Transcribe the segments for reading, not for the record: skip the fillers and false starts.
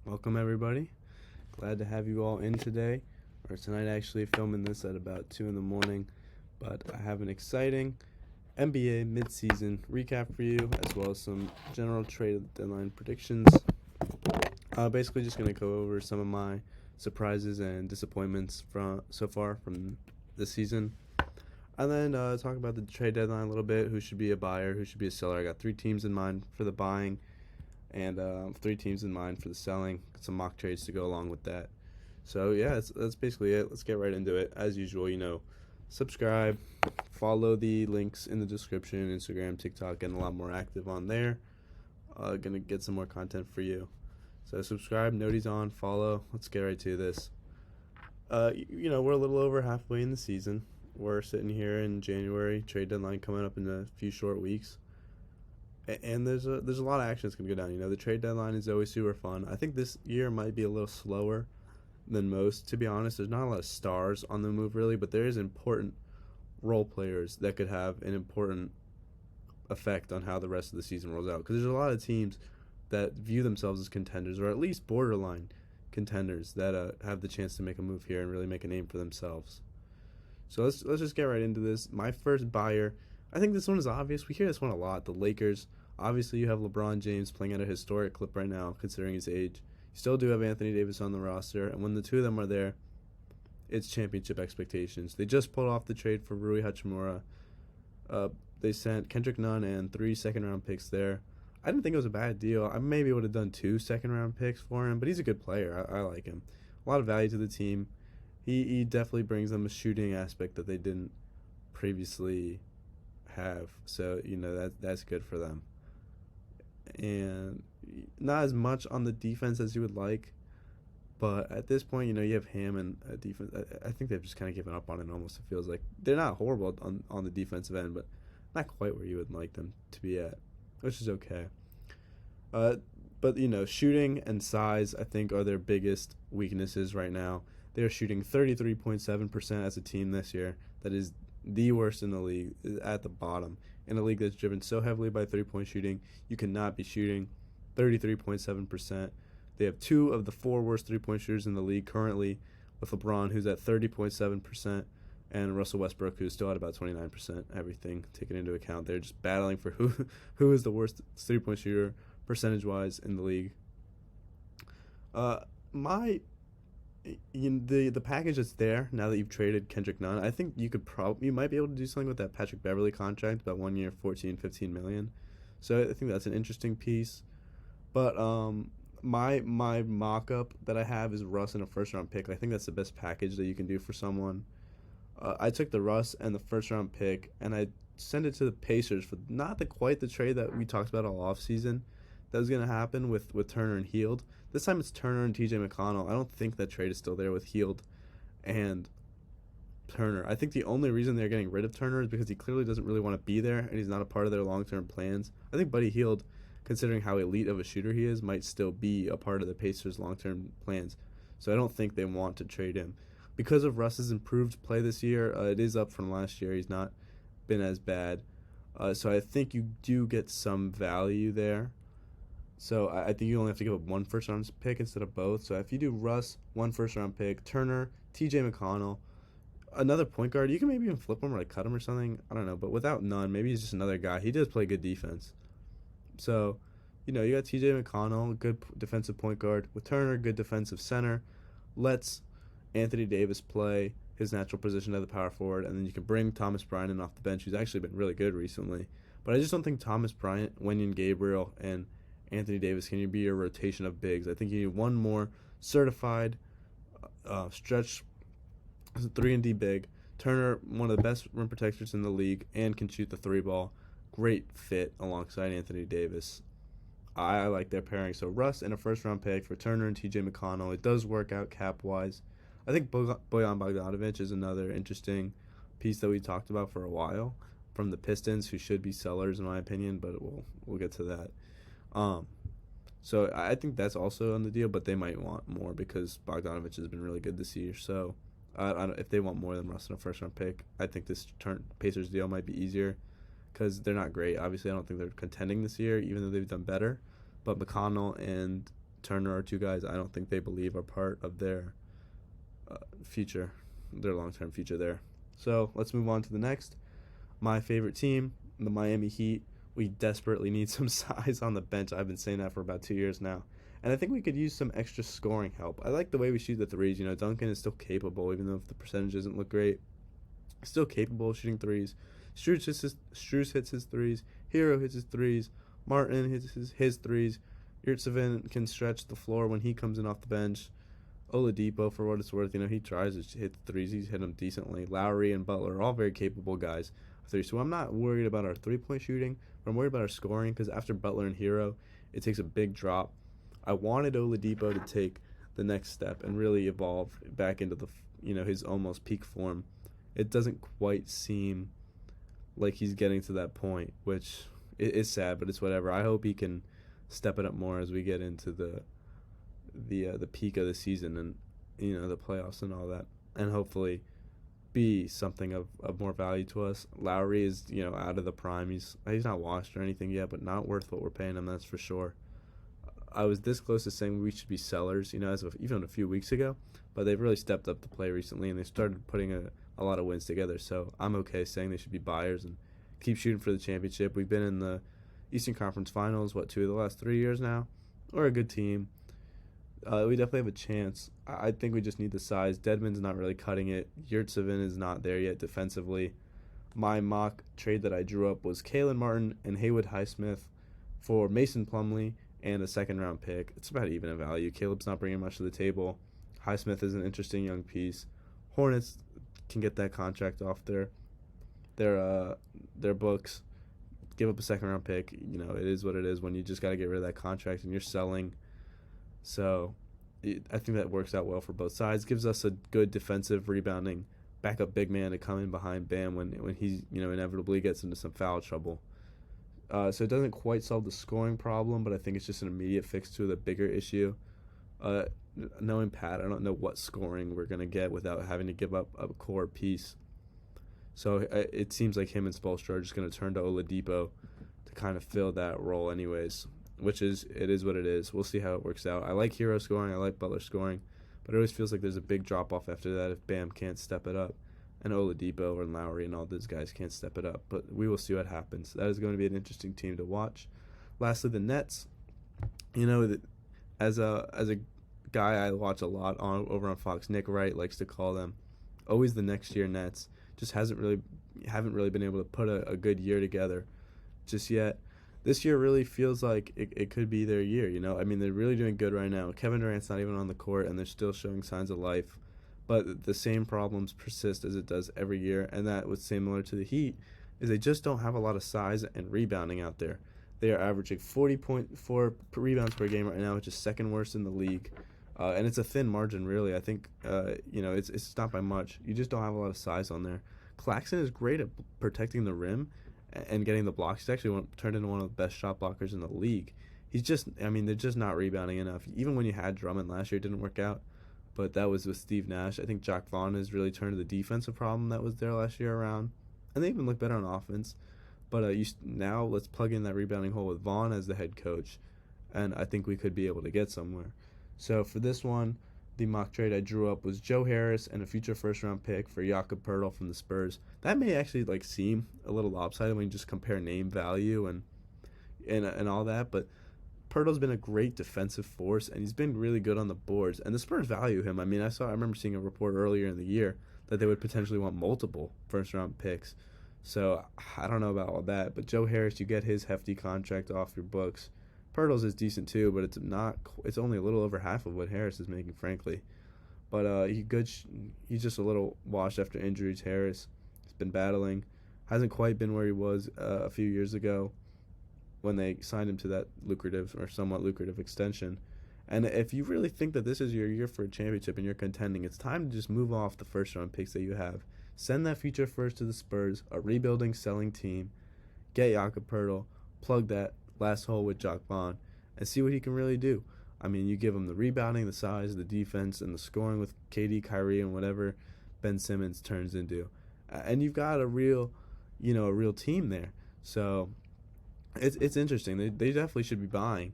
Welcome, everybody. Glad to have you all in today, or tonight actually, filming this at about 2 in the morning. But I have an exciting NBA midseason recap for you, as well as some general trade deadline predictions. Basically, just going to go over some of my surprises and disappointments from this season. And then talk about the trade deadline a little bit, who should be a buyer, who should be a seller. I got 3 teams in mind for the buying and 3 teams in mind for the selling. Some mock trades to go along with that. So yeah, that's basically it. Let's get right into it. As usual, subscribe, follow the links in the description, Instagram, TikTok, getting a lot more active on there. Gonna get some more content for you. So subscribe, noties on, follow. Let's get right to this. We're a little over halfway in the season. We're sitting here in January, trade deadline coming up in a few short weeks. And there's a lot of action that's going to go down. The trade deadline is always super fun. I think this year might be a little slower than most, to be honest. There's not a lot of stars on the move, really, but there is important role players that could have an important effect on how the rest of the season rolls out. Because there's a lot of teams that view themselves as contenders, or at least borderline contenders, that have the chance to make a move here and really make a name for themselves. So let's just get right into this. My first buyer, I think this one is obvious. We hear this one a lot. The Lakers. Obviously, you have LeBron James playing at a historic clip right now, considering his age. You still do have Anthony Davis on the roster, and when the two of them are there, it's championship expectations. They just pulled off the trade for Rui Hachimura. They sent Kendrick Nunn and 3 second-round picks there. I didn't think it was a bad deal. I maybe would have done 2 second-round picks for him, but he's a good player. I like him. A lot of value to the team. He definitely brings them a shooting aspect that they didn't previously have. So, that's good for them. And not as much on the defense as you would like, but at this point, you have him and defense. I think they've just kind of given up on it almost. It feels like they're not horrible on the defensive end, but not quite where you would like them to be at, which is okay. But shooting and size, I think, are their biggest weaknesses right now. They're shooting 33.7% as a team this year. That is the worst in the league, at the bottom. In a league that's driven so heavily by three-point shooting, you cannot be shooting 33.7%. They have 2 of the 4 worst three-point shooters in the league currently, with LeBron, who's at 30.7%, and Russell Westbrook, who's still at about 29%, everything taken into account. They're just battling for who is the worst three-point shooter percentage-wise in the league. The package that's there now that you've traded Kendrick Nunn, I think you might be able to do something with that Patrick Beverley contract, about 1 year, $14-15 million. So I think that's an interesting piece. But my mock-up that I have is Russ and a first-round pick. I think that's the best package that you can do for someone. I took the Russ and the first-round pick, and I sent it to the Pacers for not quite the trade that we talked about all offseason that was going to happen with Turner and Hield. This time it's Turner and TJ McConnell. I don't think that trade is still there with Hield and Turner. I think the only reason they're getting rid of Turner is because he clearly doesn't really want to be there, and he's not a part of their long-term plans. I think Buddy Hield, considering how elite of a shooter he is, might still be a part of the Pacers' long-term plans. So I don't think they want to trade him. Because of Russ's improved play this year, it is up from last year. He's not been as bad. So I think you do get some value there. So I think you only have to give up 1 first-round pick instead of both. So if you do Russ, 1 first-round pick, Turner, TJ McConnell, another point guard, you can maybe even flip him or cut him or something. I don't know. But without Nunn, maybe he's just another guy. He does play good defense. So, you got TJ McConnell, good defensive point guard. With Turner, good defensive center. Let's Anthony Davis play his natural position at the power forward, and then you can bring Thomas Bryant in off the bench, who's actually been really good recently. But I just don't think Thomas Bryant, Wenyen Gabriel, and Anthony Davis can be your rotation of bigs. I think you need one more certified stretch 3-and-D big. Turner, one of the best rim protectors in the league, and can shoot the 3-ball. Great fit alongside Anthony Davis. I like their pairing. So Russ and a first-round pick for Turner and TJ McConnell. It does work out cap-wise. I think Bojan Bogdanovic is another interesting piece that we talked about for a while from the Pistons, who should be sellers in my opinion, but we'll get to that. So I think that's also on the deal, but they might want more because Bogdanovic has been really good this year. So if they want more than Russ and a first-round pick, I think this Pacers deal might be easier because they're not great. Obviously, I don't think they're contending this year, even though they've done better. But McConnell and Turner are two guys I don't think they believe are part of their future, their long-term future there. So let's move on to the next. My favorite team, the Miami Heat. We desperately need some size on the bench. I've been saying that for about 2 years now. And I think we could use some extra scoring help. I like the way we shoot the threes. Duncan is still capable, even though the percentage doesn't look great. Still capable of shooting threes. Strus hits his threes. Hero hits his threes. Martin hits his threes. Yurtseven can stretch the floor when he comes in off the bench. Oladipo, for what it's worth, he tries to hit the threes. He's hit them decently. Lowry and Butler are all very capable guys. So I'm not worried about our three-point shooting, but I'm worried about our scoring because after Butler and Hero, it takes a big drop. I wanted Oladipo to take the next step and really evolve back into his almost peak form. It doesn't quite seem like he's getting to that point, which is sad, but it's whatever. I hope he can step it up more as we get into the peak of the season and the playoffs and all that, and hopefully be something of more value to us. Lowry is out of the prime. He's not washed or anything yet, but not worth what we're paying him, that's for sure. I was this close to saying we should be sellers, as of even a few weeks ago, but they've really stepped up the play recently and they started putting a lot of wins together. So I'm okay saying they should be buyers and keep shooting for the championship. We've been in the Eastern Conference Finals, 2 of the last 3 years now. We're a good team. We definitely have a chance. I think we just need the size. Dedmon's not really cutting it. Yurtseven is not there yet defensively. My mock trade that I drew up was Kalen Martin and Haywood Highsmith for Mason Plumlee and a second-round pick. It's about even in value. Caleb's not bringing much to the table. Highsmith is an interesting young piece. Hornets can get that contract off their books. Give up a second-round pick. It is what it is when you just got to get rid of that contract and you're selling. So I think that works out well for both sides. Gives us a good defensive rebounding backup big man to come in behind Bam when he inevitably gets into some foul trouble. So it doesn't quite solve the scoring problem, but I think it's just an immediate fix to the bigger issue. Knowing Pat, I don't know what scoring we're going to get without having to give up a core piece. So it seems like him and Spoelstra are just going to turn to Oladipo to kind of fill that role anyways, it is what it is. We'll see how it works out. I like Hero scoring. I like Butler scoring, but it always feels like there's a big drop-off after that if Bam can't step it up. And Oladipo and Lowry and all those guys can't step it up. But we will see what happens. That is going to be an interesting team to watch. Lastly, the Nets. As a guy I watch a lot over on Fox, Nick Wright likes to call them always the next year Nets. Just haven't really been able to put a good year together just yet. This year really feels like it could be their year. They're really doing good right now. Kevin Durant's not even on the court, and they're still showing signs of life. But the same problems persist as it does every year, and that was similar to the Heat, is they just don't have a lot of size and rebounding out there. They are averaging 40.4 rebounds per game right now, which is second worst in the league. And it's a thin margin, really. I think, it's not by much. You just don't have a lot of size on there. Claxton is great at protecting the rim and getting the blocks. He's actually turned into one of the best shot blockers in the league. They're just not rebounding enough. Even when you had Drummond last year, it didn't work out. But that was with Steve Nash. I think Jacque Vaughn has really turned the defensive problem that was there last year around. And they even look better on offense. But now let's plug in that rebounding hole with Vaughn as the head coach. And I think we could be able to get somewhere. So for this one, the mock trade I drew up was Joe Harris and a future first-round pick for Jakob Poeltl from the Spurs. That may actually seem a little lopsided when you just compare name value and all that, but Poeltl's been a great defensive force, and he's been really good on the boards. And the Spurs value him. I remember seeing a report earlier in the year that they would potentially want multiple first-round picks. So I don't know about all that. But Joe Harris, you get his hefty contract off your books. Poeltl's is decent too, but it's only a little over half of what Harris is making, frankly. But he's just a little washed after injuries. Harris has been battling. Hasn't quite been where he was a few years ago when they signed him to that lucrative or somewhat lucrative extension. And if you really think that this is your year for a championship and you're contending, it's time to just move off the first-round picks that you have. Send that future first to the Spurs, a rebuilding, selling team. Get Jakob Poeltl, plug that last hole with Jacque Vaughn, and see what he can really do. You give him the rebounding, the size, the defense, and the scoring with KD, Kyrie, and whatever Ben Simmons turns into. And you've got a real team there. So it's interesting. They definitely should be buying.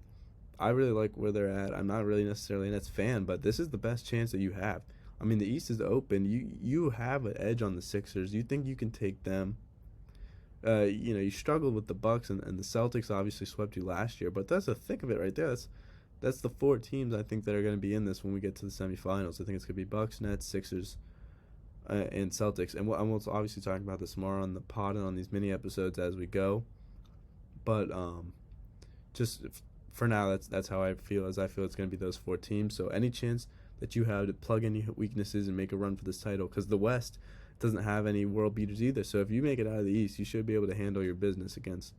I really like where they're at. I'm not really necessarily a Nets fan, but this is the best chance that you have. I mean, the East is open. You have an edge on the Sixers. You think you can take them. You struggled with the Bucks and the Celtics obviously swept you last year, but that's the thick of it right there. That's the four teams I think that are going to be in this when we get to the semifinals. I think it's going to be Bucks, Nets, Sixers, and Celtics. And I'm also obviously talking about this more on the pod and on these mini episodes as we go. But just for now, that's how I feel. As I feel it's going to be those four teams. So any chance that you have to plug any weaknesses and make a run for this title, because the West doesn't have any world beaters either. So if you make it out of the East, you should be able to handle your business against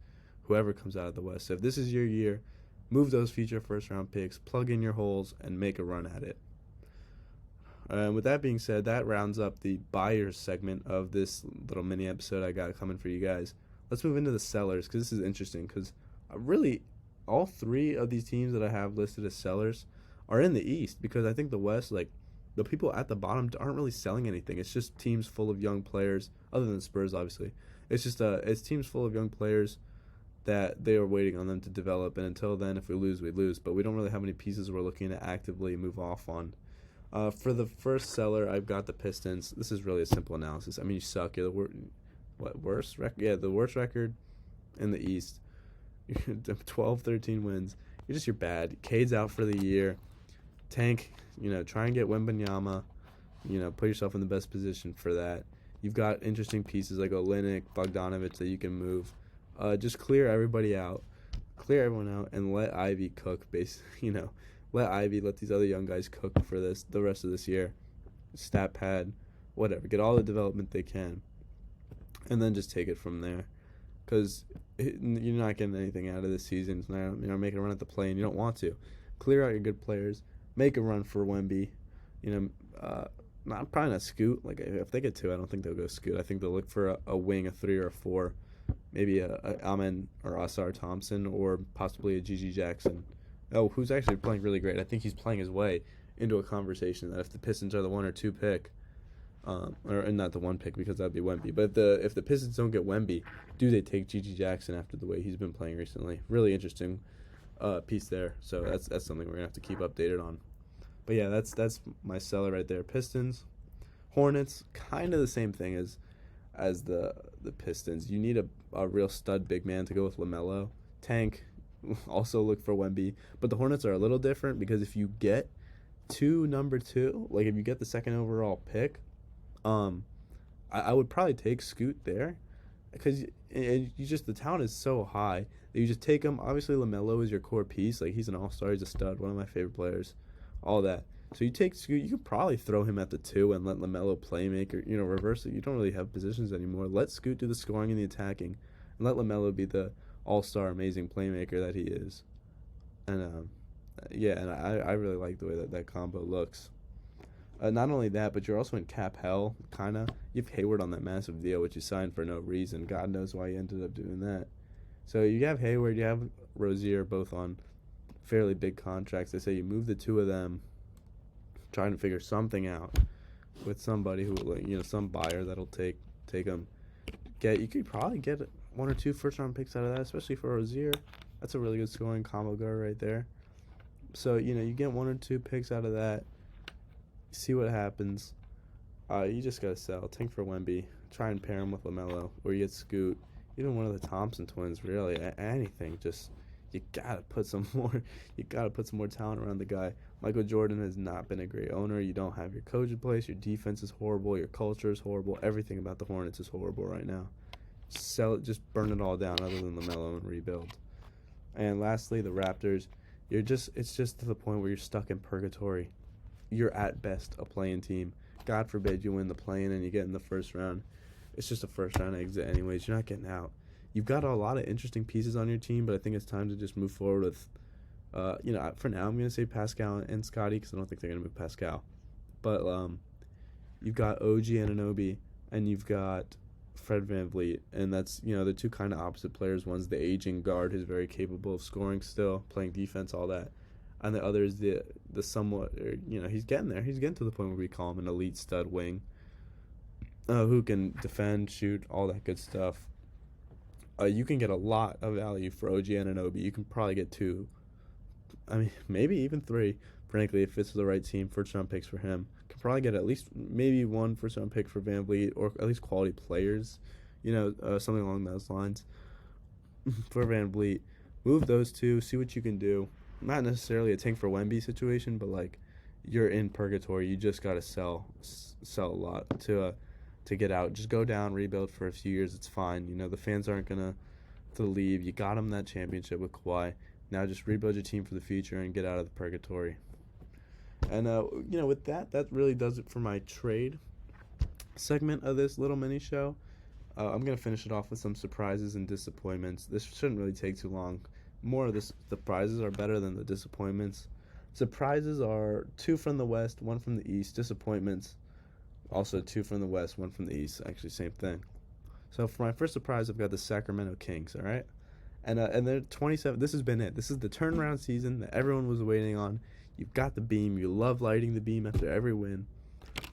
whoever comes out of the West. So if this is your year, move those future first-round picks, plug in your holes, and make a run at it. With that being said, that rounds up the buyers segment of this little mini episode I got coming for you guys. Let's move into the sellers, because this is interesting, because really all three of these teams that I have listed as sellers are in the East, because I think the West, like, the people at the bottom aren't really selling anything. It's just teams full of young players, other than the Spurs, obviously. It's just it's teams full of young players that they are waiting on them to develop, and until then, if we lose, we lose. But we don't really have any pieces we're looking to actively move off on. For the first seller, I've got the Pistons. This is really a simple analysis. I mean, you suck. You're the worst record? Yeah, the worst record in the East. 12, 13 wins. You're bad. Cade's out for the year. Tank, try and get Wembanyama. Put yourself in the best position for that. You've got interesting pieces like Olynyk, Bogdanovic that you can move. Just clear everybody out. Clear everyone out and let Ivy cook, let these other young guys cook for the rest of this year. Stat pad, whatever. Get all the development they can. And then just take it from there. Because you're not getting anything out of this season. You're not making a run at the play, and you don't want to. Clear out your good players. Make a run for Wemby. Probably not Scoot. Like, if they get two, I don't think they'll go Scoot. I think they'll look for a wing, a 3 or a 4. Maybe a Amen or Asar Thompson, or possibly a Gigi Jackson. Oh, who's actually playing really great. I think he's playing his way into a conversation that if the Pistons are the 1 or 2 pick, or not the 1 pick because that'd be Wemby, but if the Pistons don't get Wemby, do they take Gigi Jackson after the way he's been playing recently? Really interesting piece there. So that's something we're gonna have to keep updated on. But yeah, that's my seller right there. Pistons, Hornets, kind of the same thing as the Pistons. You need a real stud big man to go with LaMelo. Tank, also look for Wemby. But the Hornets are a little different because if you get number 2, like if you get the 2nd overall pick, I would probably take Scoot there because the talent is so high that you just take him. Obviously, LaMelo is your core piece. Like, he's an all-star. He's a stud, one of my favorite players, all that. So you take Scoot, you could probably throw him at the 2 and let LaMelo playmaker, reverse it. You don't really have positions anymore. Let Scoot do the scoring and the attacking, and let LaMelo be the all-star amazing playmaker that he is. And, I really like the way that combo looks. Not only that, but you're also in cap hell, kind of. You have Hayward on that massive deal, which you signed for no reason. God knows why you ended up doing that. So you have Hayward, you have Rozier, both on fairly big contracts. They say you move the 2 of them, trying to figure something out with somebody who, some buyer that'll take them. You could probably get 1 or 2 first-round picks out of that, especially for Rozier. That's a really good scoring combo guard right there. So, you get 1 or 2 picks out of that. See what happens. You just gotta sell. Tank for Wemby. Try and pair him with LaMelo, or you get Scoot. Even one of the Thompson twins. Really, anything. Just you gotta put some more. You gotta put some more talent around the guy. Michael Jordan has not been a great owner. You don't have your coach in place. Your defense is horrible. Your culture is horrible. Everything about the Hornets is horrible right now. Sell it. Just burn it all down. Other than LaMelo, and rebuild. And lastly, the Raptors. It's just to the point where you're stuck in purgatory. You're at best a play-in team. God forbid you win the play-in and you get in the first round. It's just a first-round exit anyways. You're not getting out. You've got a lot of interesting pieces on your team, but I think it's time to just move forward with, for now I'm going to say Pascal and Scotty because I don't think they're going to move Pascal. But you've got OG Anunoby and you've got Fred VanVleet, and that's, the 2 kind of opposite players. One's the aging guard who's very capable of scoring still, playing defense, all that. And the other is the somewhat, he's getting there. He's getting to the point where we call him an elite stud wing who can defend, shoot, all that good stuff. You can get a lot of value for OG Anunoby. You can probably get 2 I mean, maybe even 3, frankly, if it's the right team. First-round picks for him. Could probably get at least maybe 1 first-round pick for Van Vliet, or at least quality players, something along those lines for Van Vliet. Move those 2, see what you can do. Not necessarily a tank for Wemby situation, but like you're in purgatory. You just gotta sell a lot to get out. Just go down, rebuild for a few years. It's fine. The fans aren't gonna to leave. You got them that championship with Kawhi. Now just rebuild your team for the future and get out of the purgatory. And with that really does it for my trade segment of this little mini show. I'm gonna finish it off with some surprises and disappointments. This shouldn't really take too long. More of the surprises are better than the disappointments. Surprises are 2 from the West, 1 from the East. Disappointments, also 2 from the West, 1 from the East. Actually, same thing. So for my first surprise, I've got the Sacramento Kings. All right, and they're 27. This has been it. This is the turnaround season that everyone was waiting on. You've got the beam. You love lighting the beam after every win.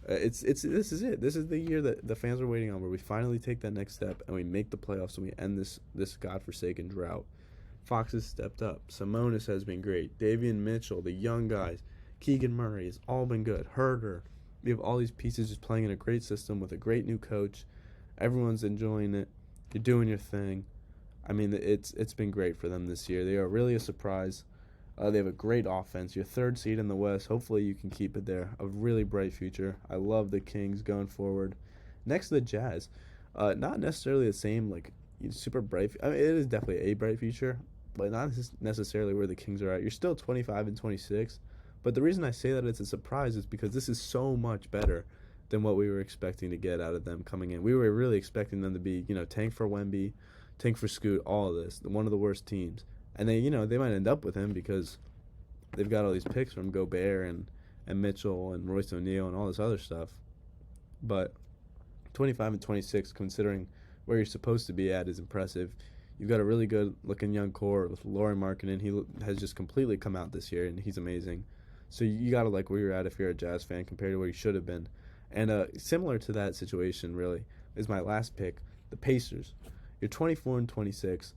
This is it. This is the year that the fans are waiting on, where we finally take that next step and we make the playoffs and we end this godforsaken drought. Fox has stepped up. Sabonis has been great. Davion Mitchell, the young guys, Keegan Murray has all been good. Herder. We have all these pieces just playing in a great system with a great new coach. Everyone's enjoying it. You're doing your thing. I mean, it's been great for them this year. They are really a surprise. They have a great offense. Your 3rd seed in the West. Hopefully you can keep it there. A really bright future. I love the Kings going forward. Next to the Jazz. Not necessarily the same, like, super bright. I mean, it is definitely a bright future, but not necessarily where the Kings are at. You're still 25 and 26. But the reason I say that it's a surprise is because this is so much better than what we were expecting to get out of them coming in. We were really expecting them to be, tank for Wemby, tank for Scoot, all of this. One of the worst teams. And they might end up with him because they've got all these picks from Gobert and Mitchell and Royce O'Neal and all this other stuff. But 25 and 26, considering where you're supposed to be at, is impressive. You've got a really good-looking young core with Lauri Markkanen. He has just completely come out this year, and he's amazing. So you got to like where you're at if you're a Jazz fan compared to where you should have been. And similar to that situation, really, is my last pick, the Pacers. You're 24 and 26.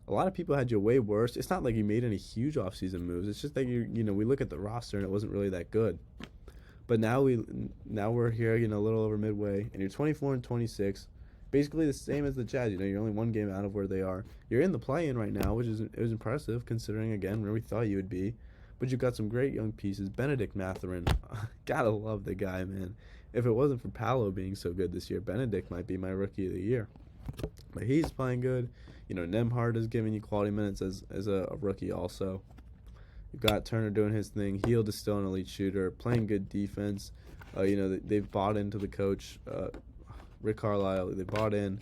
A lot of people had you way worse. It's not like you made any huge offseason moves. It's just that we look at the roster and it wasn't really that good. But now we're here, a little over midway, and you're 24 and 26, basically the same as the Jazz. You're only 1 game out of where they are. You're in the play-in right now, which is impressive considering again where we thought you would be. But you've got some great young pieces. Benedict Mathurin, gotta love the guy, man. If it wasn't for Paolo being so good this year, Benedict might be my rookie of the year. But he's playing good. Nembhard is giving you quality minutes as a rookie also. You've got Turner doing his thing. Hield is still an elite shooter, playing good defense. They've bought into the coach, Rick Carlisle. They bought in.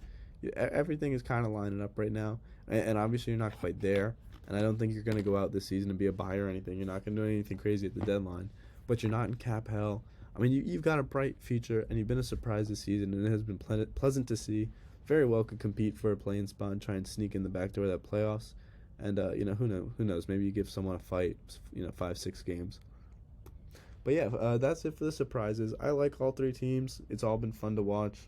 Everything is kind of lining up right now. And obviously you're not quite there. And I don't think you're going to go out this season and be a buyer or anything. You're not going to do anything crazy at the deadline. But you're not in cap hell. I mean, you've got a bright future, and you've been a surprise this season, and it has been pleasant to see. Very well could compete for a play-in spot and try and sneak in the back door of that playoffs. And, who knows? Maybe you give someone a fight, 5-6 games. But, yeah, that's it for the surprises. I like all 3 teams. It's all been fun to watch.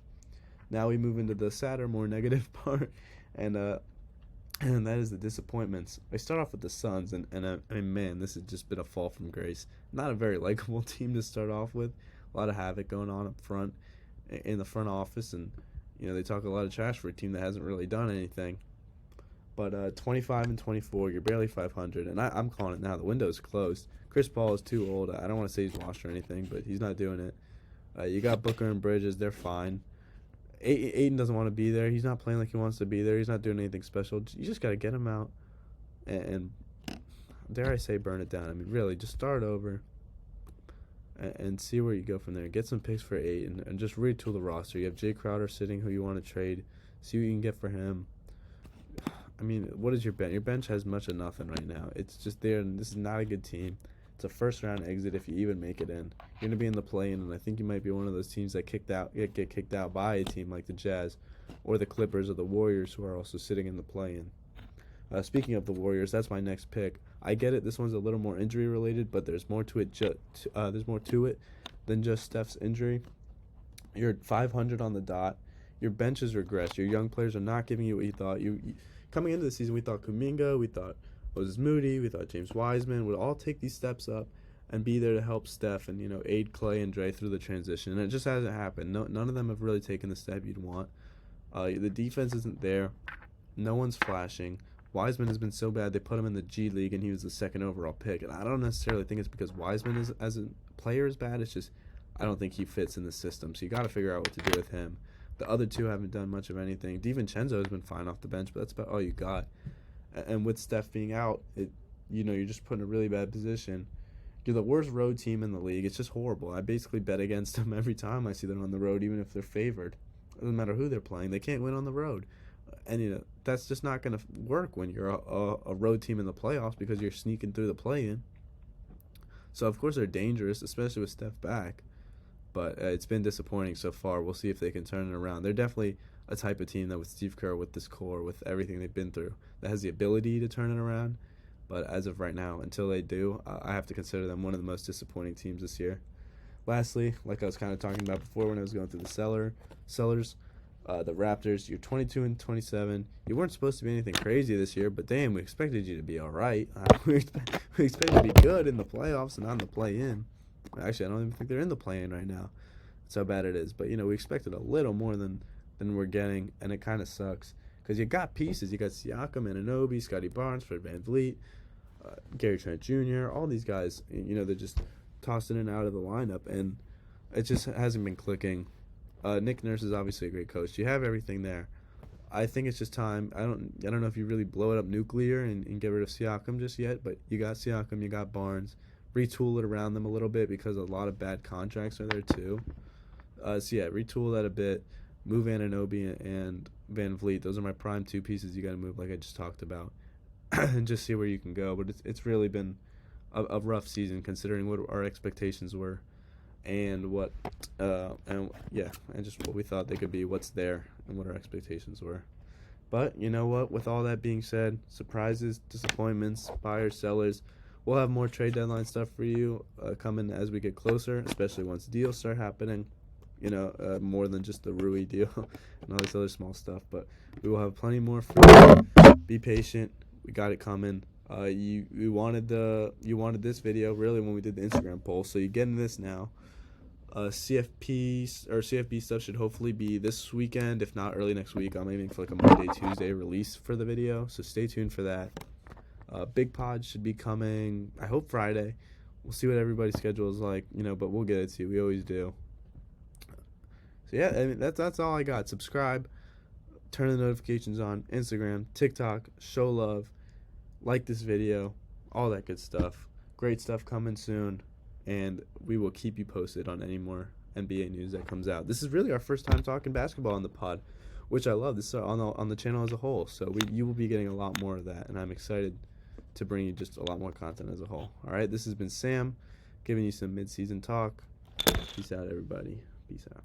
Now we move into the sadder, more negative part, and that is the disappointments. I start off with the Suns, and man, this has just been a fall from grace. Not a very likable team to start off with. A lot of havoc going on up front in the front office, and they talk a lot of trash for a team that hasn't really done anything. But 25 and 24, you're barely 500, and I'm calling it now. The window's closed. Chris Paul is too old. I don't want to say he's washed or anything, but he's not doing it. You got Booker and Bridges. They're fine. Aiden doesn't want to be there. He's not playing like he wants to be there. He's not doing anything special. You just got to get him out and, dare I say, burn it down. I mean, really, just start over and see where you go from there. Get some picks for Aiden and just retool the roster. You have Jay Crowder sitting who you want to trade. See what you can get for him. I mean, what is your bench? Your bench has much of nothing right now. It's just there, and this is not a good team. It's a first-round exit if you even make it in. You're going to be in the play-in, and I think you might be one of those teams that get kicked out by a team like the Jazz or the Clippers or the Warriors, who are also sitting in the play-in. Speaking of the Warriors, that's my next pick. I get it. This one's a little more injury-related, but there's more to it. There's more to it than just Steph's injury. You're at 500 on the dot. Your bench has regressed. Your young players are not giving you what you thought. Coming into the season, we thought Kuminga, we thought Moses Moody, we thought James Wiseman would all take these steps up and be there to help Steph and, aid Clay and Dre through the transition. And it just hasn't happened. None of them have really taken the step you'd want. The defense isn't there. No one's flashing. Wiseman has been so bad they put him in the G League and he was the second overall pick. And I don't necessarily think it's because Wiseman is, as a player, is bad. It's just I don't think he fits in the system. So you got to figure out what to do with him. The other two haven't done much of anything. DiVincenzo has been fine off the bench, but that's about all you got. And with Steph being out, you're just put in a really bad position. You're the worst road team in the league. It's just horrible. I basically bet against them every time I see them on the road, even if they're favored. It doesn't matter who they're playing. They can't win on the road. And, that's just not going to work when you're a road team in the playoffs because you're sneaking through the play-in. So, of course, they're dangerous, especially with Steph back. But it's been disappointing so far. We'll see if they can turn it around. They're definitely a type of team that with Steve Kerr, with this core, with everything they've been through, that has the ability to turn it around. But as of right now, until they do, I have to consider them one of the most disappointing teams this year. Lastly, like I was kind of talking about before when I was going through the sellers, the Raptors, you're 22-27. You weren't supposed to be anything crazy this year, but damn, we expected you to be all right. We expected you to be good in the playoffs and not in the play-in. Actually, I don't even think they're in the play-in right now. That's how bad it is. But, we expected a little more than we're getting, and it kind of sucks. Because you got pieces. You got Siakam, Anunoby, Scotty Barnes, Fred VanVleet, Gary Trent Jr., all these guys. They're just tossed in and out of the lineup, and it just hasn't been clicking. Nick Nurse is obviously a great coach. You have everything there. I think it's just time. I don't know if you really blow it up nuclear and get rid of Siakam just yet, but you got Siakam, you got Barnes. Retool it around them a little bit because a lot of bad contracts are there too. Retool that a bit. Move Anunoby and VanVleet. Those are my prime two pieces you got to move, like I just talked about, and just see where you can go. But it's really been a rough season considering what our expectations were, and just what we thought they could be, what's there, and what our expectations were. But you know what? With all that being said, surprises, disappointments, buyers, sellers. We'll have more trade deadline stuff for you coming as we get closer, especially once deals start happening. More than just the Rui deal and all this other small stuff. But we will have plenty more for you. Be patient. We got it coming. You wanted this video really when we did the Instagram poll, so you're getting this now. CFB stuff should hopefully be this weekend, if not early next week. I'm aiming for like a Monday, Tuesday release for the video, so stay tuned for that. Big Pod should be coming, I hope Friday. We'll see what everybody's schedule is like, but we'll get it to you. We always do. So yeah, that's all I got. Subscribe, turn the notifications on, Instagram, TikTok, show love, like this video, all that good stuff. Great stuff coming soon, and we will keep you posted on any more NBA news that comes out. This is really our first time talking basketball on the pod, which I love. This is on the channel as a whole, so you will be getting a lot more of that, and I'm excited to bring you just a lot more content as a whole. All right, this has been Sam, giving you some mid-season talk. Peace out, everybody. Peace out.